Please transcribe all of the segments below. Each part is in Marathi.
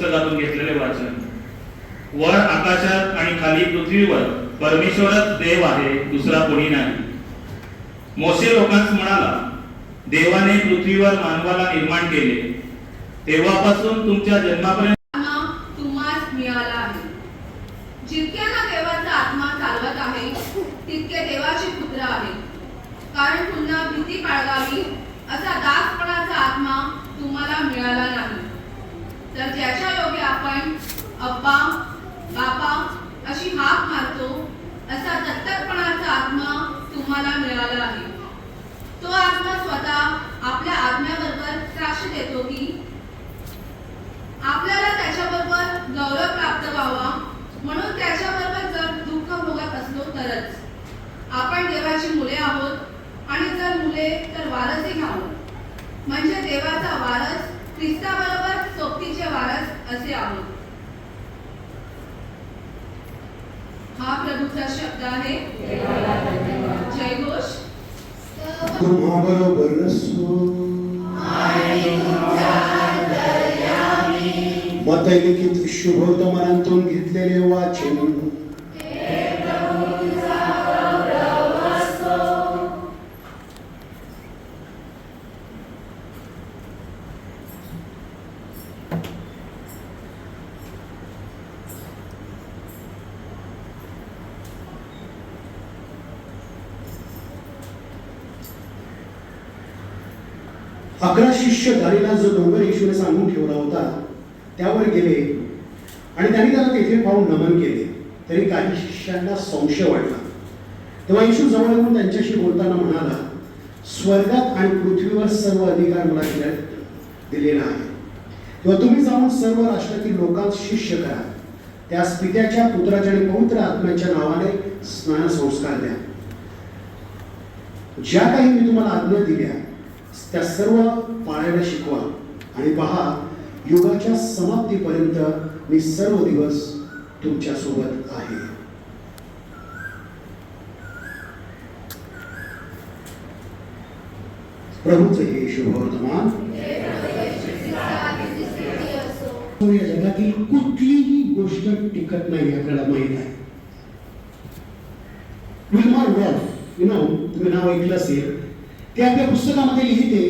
पुस्तकातून घेतलेले वाचन. वर आकाशात आणि खाली पृथ्वीवर परमेश्वरच देव आहे, दुसरा कोणी नाही. मोशे लोकांस म्हणाला, देवाने पृथ्वीवर मानवाला निर्माण केले, तेव्हापासून तुमच्या जन्मापर्यंत तुम्हास मिळाला आहे. जितक्यांना देवाचा आत्मा चालवत आहे तितके देवाचे पुत्र आहेत. कारण पुन्हा भीती बाळगावी असा दासपणाचा आत्मा तुम्हाला मिळाला नाही, तर ज्याच्या योगे आपण अब्बा बापा अशी हाक मारतो असा दत्तकपणाचा आत्मा तुम्हाला मिळाला आहे. तो आत्मा स्वतः आपल्या आत्म्याबरोबर साक्ष देतो की आपल्याला त्याच्याबरोबर गौरव प्राप्त व्हावा, म्हणून त्याच्याबरोबर जर दुःख भोगत असलो तरच. आपण देवाची मुले आहोत, आणि जर मुले तर वारसही आहोत, म्हणजे देवाचा वारस, ख्रिस्ताबरोबर सोबतीचे वारस असे आहोत. हा प्रभूचा शब्द आहे. जय घोष. तुम्हाबरोबर मतलिखित शुभवर्तमानातून घेतलेले वाचन. अकरा शिष्य धारीला जो डोंगर येशूने सांगून ठेवला होता त्यावर गेले आणि त्यांनी त्याला तेथे पाहून नमन केले. तरी काही शिष्यांना संशय वाटला. तेव्हा येशू जवळ येऊन त्यांच्याशी बोलताना म्हणाला, स्वर्गात आणि पृथ्वीवर सर्व अधिकार मला दिलेला आहे. तेव्हा तुम्ही जाऊन सर्व राष्ट्रातील लोकांस शिष्य करा. त्यास पित्याच्या, पुत्राच्या आणि पवित्र आत्म्याच्या नावाने स्नान संस्कार द्या. ज्या काही मी तुम्हाला आज्ञा दिल्या त्या सर्व पाळायला शिकवा. आणि पहा, युगाच्या समाप्तीपर्यंत मी सर्व दिवस तुमच्या सोबत आहे. प्रभूचे हे शुभवर्तमान. या जगातील कुठलीही गोष्ट टिकत नाही, आपल्याला माहित आहे. विल्मा रुडॉल्फ, तुम्ही नाव ऐकलं असेल, ते आपल्या पुस्तकामध्ये लिहिते,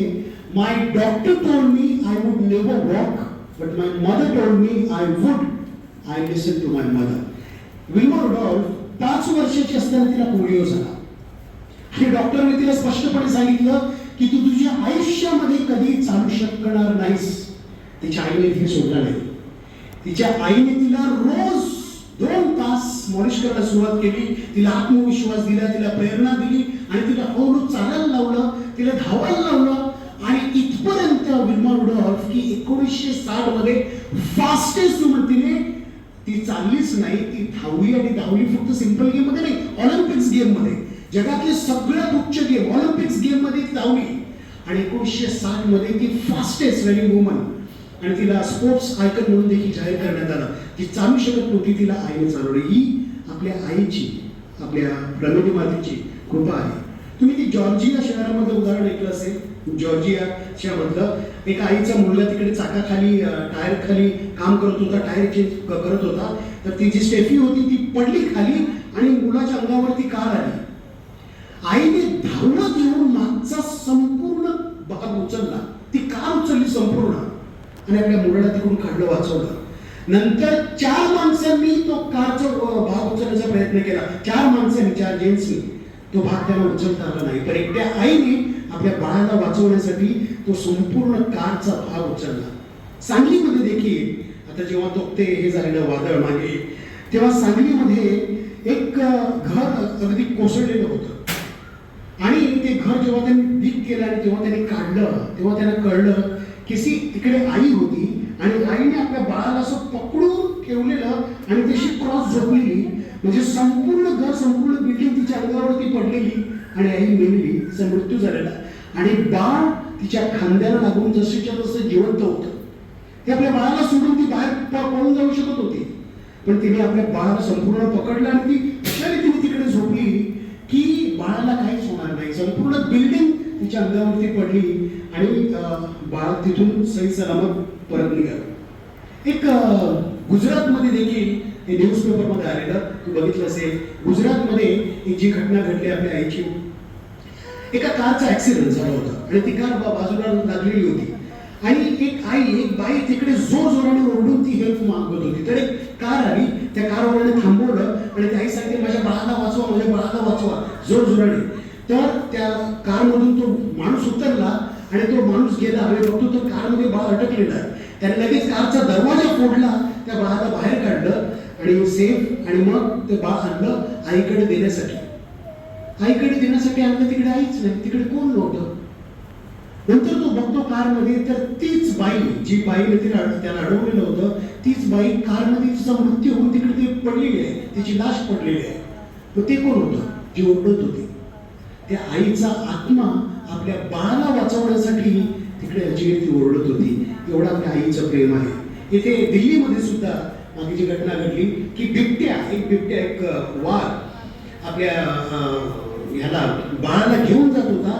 my doctor told me I would never walk, but my mother told me I would. I listen to my mother. Wilma Rudolph 5 वर्षाची असताना तिला पोलिओ झाला आणि डॉक्टरने तिला स्पष्टपणे सांगितलं की तू तुझ्या आयुष्यामध्ये कधी चालू शकणार नाहीस. तिच्या आईने हे सोडलं नाही. तिच्या आईने तिला रोज 2 तास मॉलिश करायला सुरुवात केली. तिला आत्मविश्वास दिला, तिला प्रेरणा दिली आणि तिला हळूहळू चालायला लावलं, तिला धावायला लावलं. आणि इथपर्यंत विल्मा रुडॉल्फ की 1960 मध्ये फास्टेस्ट तिने ती चाललीच नाही, ती धावली. आणि धावली फक्त सिंपल गेम मध्ये नाही, ऑलिम्पिक्स गेम मध्ये, जगातले सगळ्यात उच्च गेम ऑलिम्पिक्स गेम मध्ये ती धावली. आणि 1960 मध्ये ती फास्टेस्ट रनिंग वुमन, आणि तिला स्पोर्ट्स आयकन म्हणून देखील जाहीर करण्यात आलं. ती चालू शकत नव्हती, तिला आईने चालवली. ही आपल्या आईची, आपल्या प्रमिती मातेची कृपा आहे. तुम्ही ती जॉर्जिया शहरामध्ये उदाहरण ऐकलं असेल. जॉर्जियाच्या मधलं एक आईचा मुलगा तिकडे चाकाखाली, टायर खाली काम करत होता, टायर चेंज करत होता. तर ती जी स्टेफी होती ती पडली खाली आणि मुलाच्या अंगावरती कार आली. आईने धावत येऊन मागचा संपूर्ण भाग उचलला, ती कार उचलली संपूर्ण आणि आपल्या मुलाला तिकडून काढलं, वाचवलं. नंतर 4 माणसांनी तो कारचा भाग उचलण्याचा प्रयत्न केला. 4 माणसांनी, 4 जेंट्सनी तो भाग त्यांना उचलता आला नाही. पण एकट्या आईने आपल्या बाळाला वाचवण्यासाठी तो संपूर्ण कारचा भाग उचलला. सांगलीमध्ये देखील आता जेव्हा तो ते हे झालेलं वादळ मागे, तेव्हा सांगलीमध्ये एक घर अगदी कोसळलेलं होतं. आणि ते घर जेव्हा त्यांनी डीप केलं आणि तेव्हा त्यांनी काढलं, तेव्हा त्यांना कळलं की तिकडे आई होती आणि आईने आपल्या बाळाला असं पकडून ठेवलेलं आणि तशी क्रॉस झोपलेली. म्हणजे संपूर्ण घर, संपूर्ण बिल्डिंग तिच्या अंगावरती पडलेली आणि आई मेलेली, तिचा मृत्यू झालेला. आणि बाळ तिच्या खांद्याला लागून जसंच्या तसं जिवंत होतं. ते आपल्या बाळाला सोडून ती बाहेर पळून जाऊ शकत होती, पण तिने आपल्या बाळाला संपूर्ण पकडलं आणि ती अशा रीतीने तिकडे झोपली की बाळाला काहीच होणार नाही. संपूर्ण बिल्डिंग तिच्या अंगावरती पडली आणि बाळ तिथून सही सलामत परत निघालं. एक गुजरातमध्ये देखील हे न्यूजपेपरमध्ये आलेलं तू बघितलं असेल. गुजरातमध्ये एक जी घटना घडली आपल्या आईची. एका कारचा ऍक्सिडेंट झाला होता आणि ती कार बाजूला लागलेली होती आणि एक बाई तिकडे जोराने ओरडून ती हेल्प मागत होती. तर एक कार आली, त्या कारवाल्याने थांबवलं आणि ती आई सांगते माझ्या बाळाला वाचवा जोराने. तर त्या कारमधून तो माणूस उतरला आणि तो माणूस गेला आणि बघतो तर कारमध्ये बाळ अटकलेला आहे. त्याने लगेच कारचा दरवाजा फोडला, त्या बाळाला बाहेर काढलं आणि सेफ आणि मग ते बाळ आणलं आईकडे देण्यासाठी आणलं. तिकडे आईच नाही, तिकडे कोण नव्हतं. नंतर तो बघतो कारमध्ये तर तीच बाई, जी बाईने त्याला अडवलेलं होतं, तीच बाई कारमध्ये तिचा मृत्यू होऊन तिकडे ती पडलेली आहे, तिची लाश पडलेली आहे. मग ते कोण होतं जी ओरडत होती? त्या आईचा आत्मा आपल्या बाळाला वाचवण्यासाठी तिकडे अजिबात ती ओरडत होती. एवढं आपल्या आईचं प्रेम आहे. इथे दिल्लीमध्ये सुद्धा मागे जी घटना घडली की एक वाघ आपल्या ह्याला बाळाला घेऊन जात होता.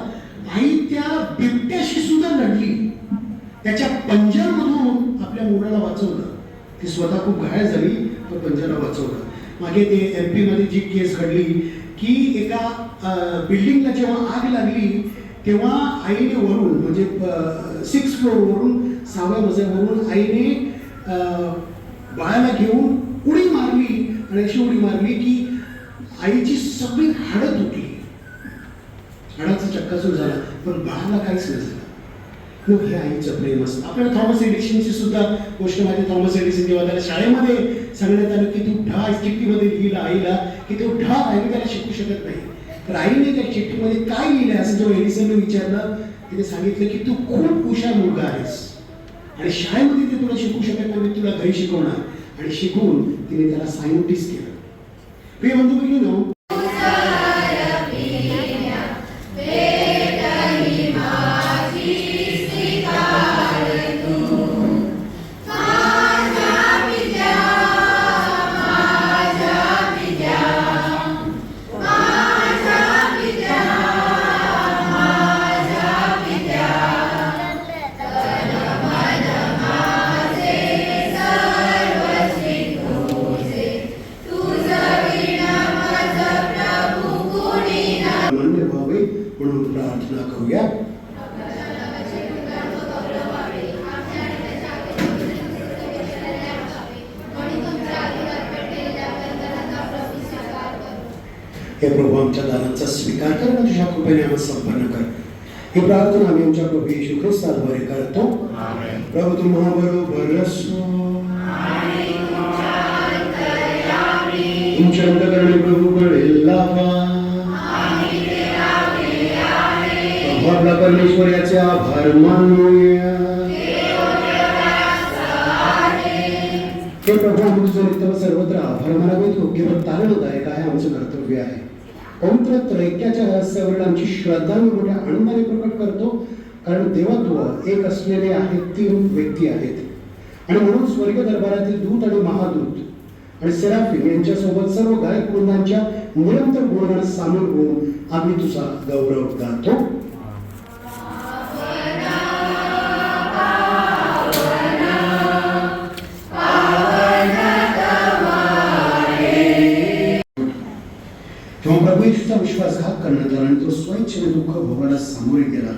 आई त्या बिबट्याशी सुद्धा लढली, त्याच्या पंजरमधून आपल्या मुलाला वाचवलं. ती स्वतः खूप घायल झाली पण पंजरला वाचवलं. मागे ते MP मध्ये जी केस घडली की एका बिल्डिंगला जेव्हा आग लागली तेव्हा आईने वरून म्हणजे 6th फ्लोअरवरून 6व्या मजल्यावरून आईने बाळाला घेऊन उडी मारली आणि अशी उडी मारली की आईची सगळी हाडं तुटली, हाडाचा चक्काचूर झाला पण बाळाला काहीच नाही झालं. मग हे आईचं प्रेम असतं. आपल्याला थॉमस एडिसनची सुद्धा गोष्ट माहिती. थॉमस एडिसन जेव्हा त्याला शाळेमध्ये सांगण्यात आलं की तू चिठ्ठीमध्ये लिहिलं आईला की तो आईने त्याला शिकू शकत नाही. तर आईने त्या चिठ्ठीमध्ये काय लिहिलंय असं जेव्हा एडिसनने विचारलं, तिने सांगितलं की तू खूप हुशार मुलगा आहेस आणि शाळेमध्ये ते तुला शिकू शकत नाही, मी तुला घरी शिकवणार. आणि शिकवून तिने त्याला सायंटिस्ट केलं. प्रिय बंधू भगिनींनो, म्हणून प्रार्थना करूया. हे प्रभू आमच्या दानांचा स्वीकार कर आणि तुझ्या कृपेने आम्हाला संपन्न कर. ही प्रार्थना आम्ही आमच्या प्रभू येशू ख्रिस्ताद्वारे करतो. प्रभू तुम्हा बरोबर असो. तुमच्या अंतःकरणी प्रभूकडे लावा. आपला परमेश्वर याचे आभार मानूया. हे प्रभू आम्ही तुझं नित्य सर्वत्र आभार मानावेत योग्य व तारणदायक आहे आमचं कर्तव्य आहे. पवित्र त्रैक्याच्या रहस्यावर आमची श्रद्धा मी मोठ्या आनंदाने प्रकट करतो, कारण देवत्व एक असलेले आहेत, 3 व्यक्ती आहेत आणि म्हणून स्वर्ग दरबारातील दूत आणि महादूत आणि सेराफिम यांच्यासोबत सर्व गायक वृंदांच्या निरंतर गुणगान सामील होऊन आम्ही तुझा गौरव गातो. जेव्हा प्रभू येशूचा विश्वासघात करण्यात आला आणि तो स्वइच्छेने दुःख भोगायला सामोरे गेला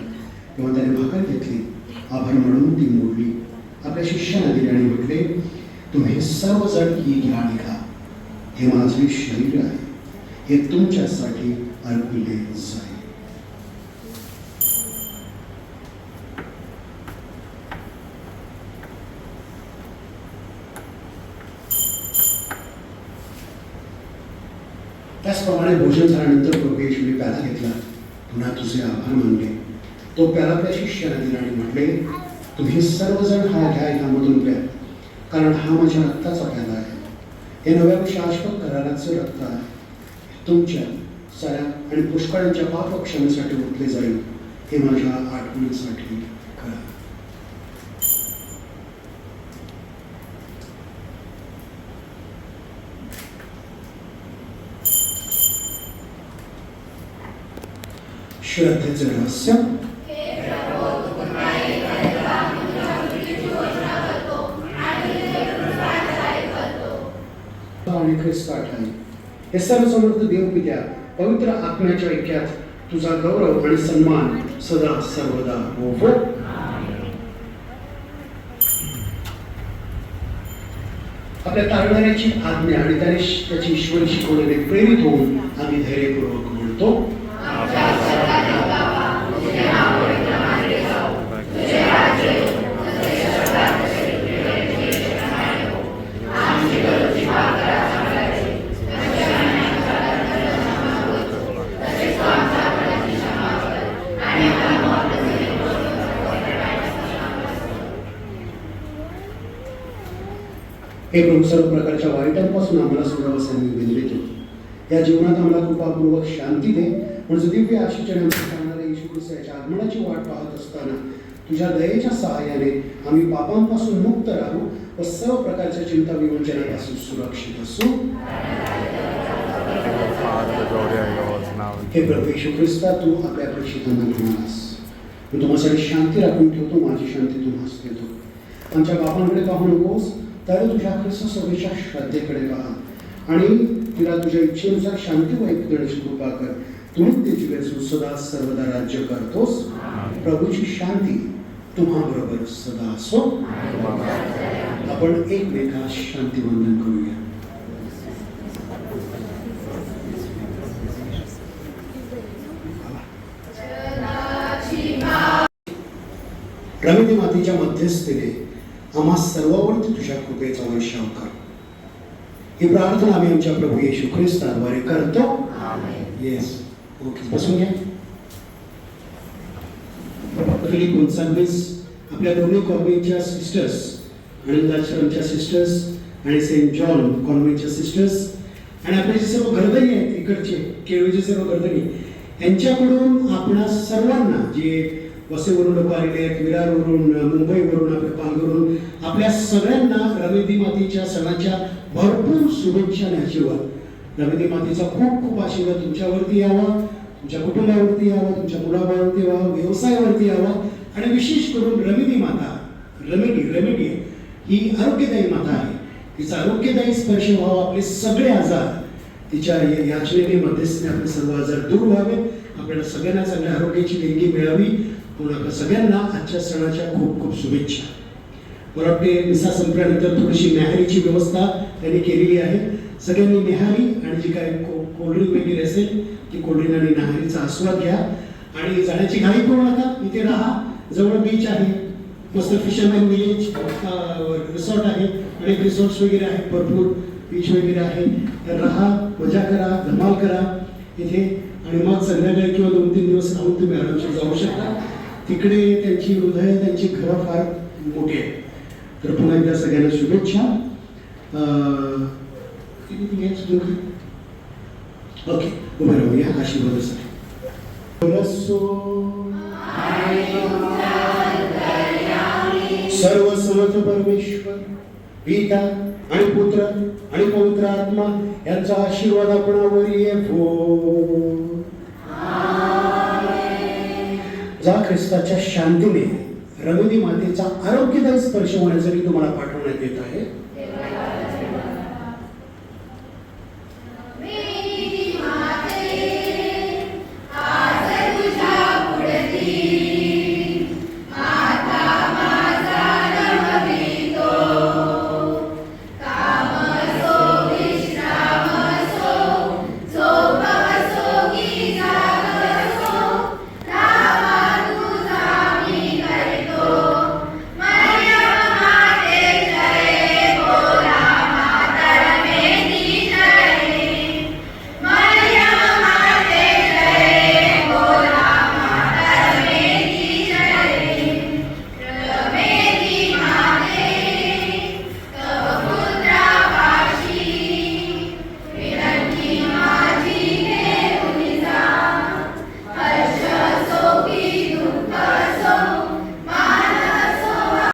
तेव्हा त्याने भाकर घेतली, आभार म्हणून ती मोडली, आपल्या शिष्यांना दिली आणि म्हटले, तुम्ही सर्वजण ही घ्या आणि खा. हे माझे शरीर आहे, हे तुमच्यासाठी अर्पले जाईल. त्याचप्रमाणे भोजन झाल्यानंतर प्रभू येशूने प्याला घेतला, पुन्हा तुझे आभार मानले, तो प्याला आपल्या शिष्याला दिला आणि म्हटले, तुम्ही सर्वजण हा घ्या, ह्यामधून प्या, कारण हा माझ्या रक्ताचा प्याला आहे. हे नव्या शाश्वत कराराचे रक्त आहे, तुमच्या साऱ्या आणि पुष्कळांच्या पाप क्षमेसाठी ओतले जाईल. हे माझ्या आठवणीसाठी करा. श्रद्धेचे रहस्य. आणि ख्रिस्त ठाई हे सर्व समर्थ देव पित्या पवित्र आत्म्याच्या ऐक्यात तुझा गौरव आणि सन्मान सदा सर्वदा हो. आपल्या तारणाऱ्याची आज्ञा आणि त्याची ईश्वरी शिकवण्याने प्रेरित होऊन आम्ही धैर्यपूर्वक म्हणतो. हे प्रभू सर्व प्रकारच्या वाईटांपासून आम्हाला सोडावं विनंती. या जीवनात आम्हाला कृपापूर्वक शांती दे, म्हणजे दिव्य आशीषाने सांगणाऱ्या येशू ख्रिस्त याच्या आगमनाची वाट पाहत असताना तुझ्या दयेच्या सहाय्याने आम्ही पापांपासून मुक्त राहू व सर्व प्रकारच्या चिंता विवंचनापासून सुरक्षित असू. हे प्रभू येशू ख्रिस्ता, तू आपल्या प्रेषितांना घेऊनस. मी तुम्हाला शांती राखून ठेवतो, माझी शांती तुम्हाला देतो. आमच्या बापांकडे पाहू नकोस, तर तुझ्या ख्रिस्त सभेच्या श्रद्धेकडे पहा आणि तिला तुझ्या इच्छेनुसार शांती व ऐकण्याची कृपा कर. तू त्याची वेळेस सदा सर्वदा राज्य करतोस. प्रभूची शांती तुम्हाबरोबर सदा असो. आपण एकमेकास शांतीवंदन करूया. रमिती मातीच्या मध्यस्थीने आम्हा सर्वांवरती तुझ्या कृपेचा वर्षाव कर. ही प्रार्थना आम्ही आमच्या प्रभू येशू ख्रिस्ताद्वारे करतो. येस, ओके, बसून घ्या. फिलिप 29 आपल्या दोन्ही कॉन्व्हेंटच्या सिस्टर्स, आनंदाश्रमच्या सिस्टर्स आणि सेंट जॉन कॉन्व्हेंटच्या सिस्टर्स आणि आपले जे सर्व गर्दनी आहेत इकडचे केळवीचे सर्व गर्दनी, यांच्याकडून आपणा सर्वांना जे वसईवरून लोक आलेले आहेत, विरारवरून, मुंबईवरून, आपल्या पालघरवरून, आपल्या सगळ्यांना रमेदी मातेच्या सणाच्या भरपूर शुभेच्छा आणि आशीर्वाद. रमेदी मातेचा खूप खूप आशीर्वाद तुमच्यावरती यावा, तुमच्या कुटुंबावरती यावा, तुमच्या मुलाबाळावरती यावा, व्यवसायावरती यावा आणि विशेष करून रमेदी माता, रेमेडी ही आरोग्यदायी माता आहे. तिचा आरोग्यदायी स्पर्श व्हावा. आपले सगळे आजार तिच्या याचनेने मध्यस्थीने आपले सर्व आजार दूर व्हावे. आपल्याला सगळ्यांना चांगल्या आरोग्याची देणगी मिळावी. म्हणून आपल्या सगळ्यांना आजच्या सणाच्या खूप खूप शुभेच्छा. मला वाटते मिसा संपल्यानंतर थोडीशी न्याहारीची व्यवस्था त्यांनी केलेली आहे. सगळ्यांनी न्याहारी आणि जी काय कोल्ड्रिंक वगैरे असेल ती कोल्ड्रिंक आणि न्याहारीचा आस्वाद घ्या आणि जाण्याची घाई करू नका. इथे राहा, जवळ बीच आहे, मस्त फिशरमॅन विलेज रिसॉर्ट आहे, अनेक रिसॉर्ट्स वगैरे आहेत, भरपूर बीच वगैरे आहे. तर राहा, मजा करा, धमाल करा इथे आणि मग संध्याकाळी किंवा 2-3 दिवस राहून तुम्ही आरामशीर जाऊ शकता. तिकडे त्यांची हृदय, त्यांची घरं फार मोठी आहेत. तर पुन्हा एकदा सगळ्यांना शुभेच्छा. ओके, उभे राहूया आशीर्वादासाठी. सर्व समर्थ परमेश्वर पिता आणि पुत्र आणि पवित्र आत्मा यांचा आशीर्वाद आपणावर येवो. जा ख्रिस्ताच्या शांतीने रमेदी मातेचा आरोग्यदायी स्पर्श होण्यासाठी तुम्हाला पाठवण्यात येत आहे.